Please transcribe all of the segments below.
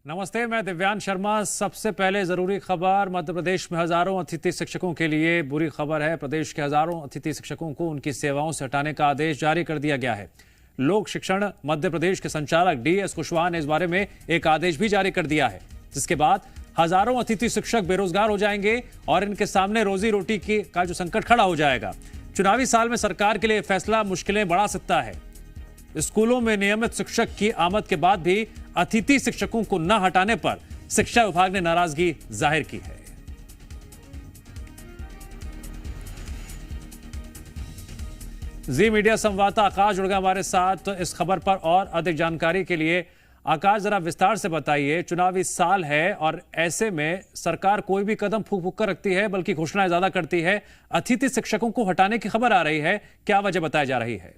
नमस्ते, मैं दिव्यांश शर्मा। सबसे पहले जरूरी खबर। मध्य प्रदेश में हजारों अतिथि शिक्षकों के लिए बुरी खबर है। प्रदेश के हजारों अतिथि शिक्षकों को उनकी सेवाओं से हटाने का आदेश जारी कर दिया गया है। लोक शिक्षण मध्य प्रदेश के संचालक डीएस कुशवाहा ने इस बारे में एक आदेश भी जारी कर दिया है, जिसके बाद हजारों अतिथि शिक्षक बेरोजगार हो जाएंगे और इनके सामने रोजी रोटी का जो संकट खड़ा हो जाएगा। चुनावी साल में सरकार के लिए फैसला मुश्किलें बढ़ा सकता है। स्कूलों में नियमित शिक्षक की आमद के बाद भी अतिथि शिक्षकों को न हटाने पर शिक्षा विभाग ने नाराजगी जाहिर की है। जी मीडिया संवाददाता आकाश जुड़ गए हमारे साथ इस खबर पर और अधिक जानकारी के लिए। आकाश, जरा विस्तार से बताइए। चुनावी साल है और ऐसे में सरकार कोई भी कदम फूंक फूंक कर रखती है, बल्कि घोषणाएं ज्यादा करती है। अतिथि शिक्षकों को हटाने की खबर आ रही है, क्या वजह बताई जा रही है?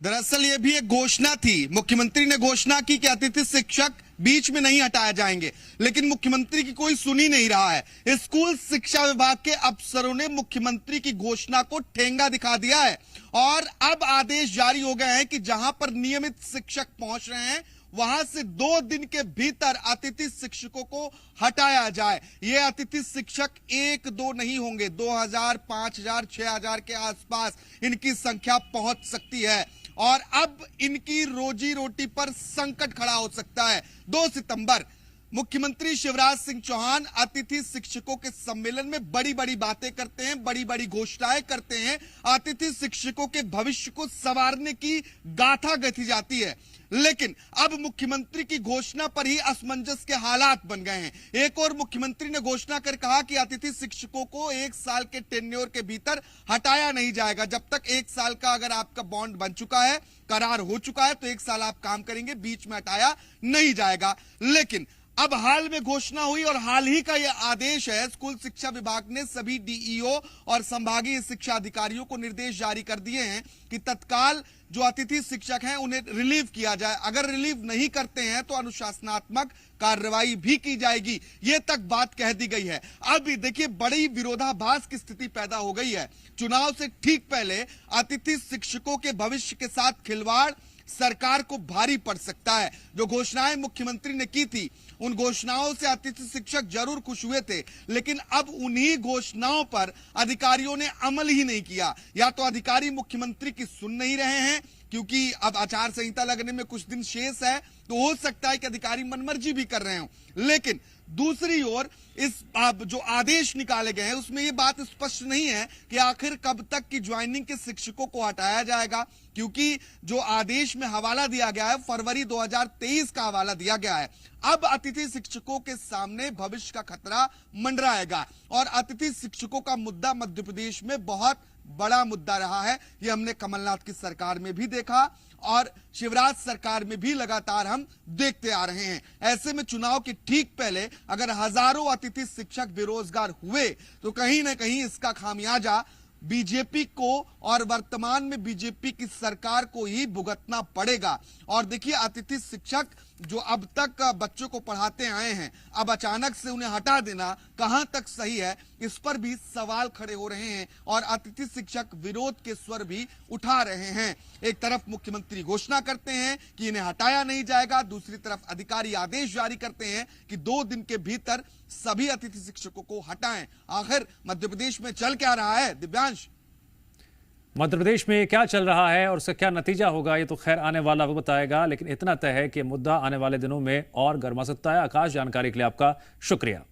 दरअसल ये भी एक घोषणा थी। मुख्यमंत्री ने घोषणा की कि अतिथि शिक्षक बीच में नहीं हटाए जाएंगे, लेकिन मुख्यमंत्री की कोई सुन ही नहीं रहा है। स्कूल शिक्षा विभाग के अफसरों ने मुख्यमंत्री की घोषणा को ठेंगा दिखा दिया है और अब आदेश जारी हो गए हैं कि जहां पर नियमित शिक्षक पहुंच रहे हैं वहां से 2 दिन के भीतर अतिथि शिक्षकों को हटाया जाए। ये अतिथि शिक्षक 1-2 नहीं होंगे, 2000, 5000, 6000 के आसपास इनकी संख्या पहुंच सकती है और अब इनकी रोजी रोटी पर संकट खड़ा हो सकता है। 2 सितंबर मुख्यमंत्री शिवराज सिंह चौहान अतिथि शिक्षकों के सम्मेलन में बड़ी बड़ी बातें करते हैं, बड़ी बड़ी घोषणाएं करते हैं। अतिथि शिक्षकों के भविष्य को संवारने की गाथा गथी जाती है, लेकिन अब मुख्यमंत्री की घोषणा पर ही असमंजस के हालात बन गए हैं। एक और मुख्यमंत्री ने घोषणा कर कहा कि अतिथि शिक्षकों को 1 साल के टेन्योर के भीतर हटाया नहीं जाएगा। जब तक 1 साल का अगर आपका बॉन्ड बन चुका है, करार हो चुका है, तो 1 साल आप काम करेंगे, बीच में हटाया नहीं जाएगा। लेकिन अब हाल में घोषणा हुई और हाल ही का यह आदेश है। स्कूल शिक्षा विभाग ने सभी डीईओ और संभागीय शिक्षा अधिकारियों को निर्देश जारी कर दिए हैं कि तत्काल जो अतिथि शिक्षक हैं उन्हें रिलीव किया जाए। अगर रिलीव नहीं करते हैं तो अनुशासनात्मक कार्रवाई भी की जाएगी, ये तक बात कह दी गई है। अब देखिए, बड़ी विरोधाभास की स्थिति पैदा हो गई है। चुनाव से ठीक पहले अतिथि शिक्षकों के भविष्य के साथ खिलवाड़ सरकार को भारी पड़ सकता है। जो घोषणाएं मुख्यमंत्री ने की थी, उन घोषणाओं से अतिथि शिक्षक जरूर खुश हुए थे, लेकिन अब उन्हीं घोषणाओं पर अधिकारियों ने अमल ही नहीं किया। या तो अधिकारी मुख्यमंत्री की सुन नहीं रहे हैं, क्योंकि अब आचार संहिता लगने में कुछ दिन शेष है, तो हो सकता है कि अधिकारी मनमर्जी भी कर रहे हो। लेकिन दूसरी ओर इस जो आदेश निकाले गए हैं उसमें यह बात स्पष्ट नहीं है कि आखिर कब तक की ज्वाइनिंग के शिक्षकों को हटाया जाएगा, क्योंकि जो आदेश में हवाला दिया गया है फरवरी 2023 का हवाला दिया गया है। अब अतिथि शिक्षकों के सामने भविष्य का खतरा मंडराएगा और अतिथि शिक्षकों का मुद्दा मध्य प्रदेश में बहुत बड़ा मुद्दा रहा है। यह हमने कमलनाथ की सरकार में भी देखा और शिवराज सरकार में भी लगातार हम देखते आ रहे हैं। ऐसे में चुनाव के ठीक पहले अगर हजारों अतिथि शिक्षक बेरोजगार हुए तो कहीं ना कहीं इसका खामियाजा बीजेपी को और वर्तमान में बीजेपी की सरकार को ही भुगतना पड़ेगा। और देखिए, अतिथि शिक्षक जो अब तक बच्चों को पढ़ाते आए हैं, अब अचानक से उन्हें हटा देना कहां तक सही है, इस पर भी सवाल खड़े हो रहे हैं और अतिथि शिक्षक विरोध के स्वर भी उठा रहे हैं। एक तरफ मुख्यमंत्री घोषणा करते हैं कि इन्हें हटाया नहीं जाएगा, दूसरी तरफ अधिकारी आदेश जारी करते हैं कि 2 दिन के भीतर सभी अतिथि शिक्षकों को हटाएं। आखिर मध्य प्रदेश में चल क्या रहा है दिव्यांश? मध्य प्रदेश में क्या चल रहा है और उसका क्या नतीजा होगा, ये तो खैर आने वाला वक्त बताएगा, लेकिन इतना तय है कि मुद्दा आने वाले दिनों में और गर्मा सकता है। आकाश, जानकारी के लिए आपका शुक्रिया।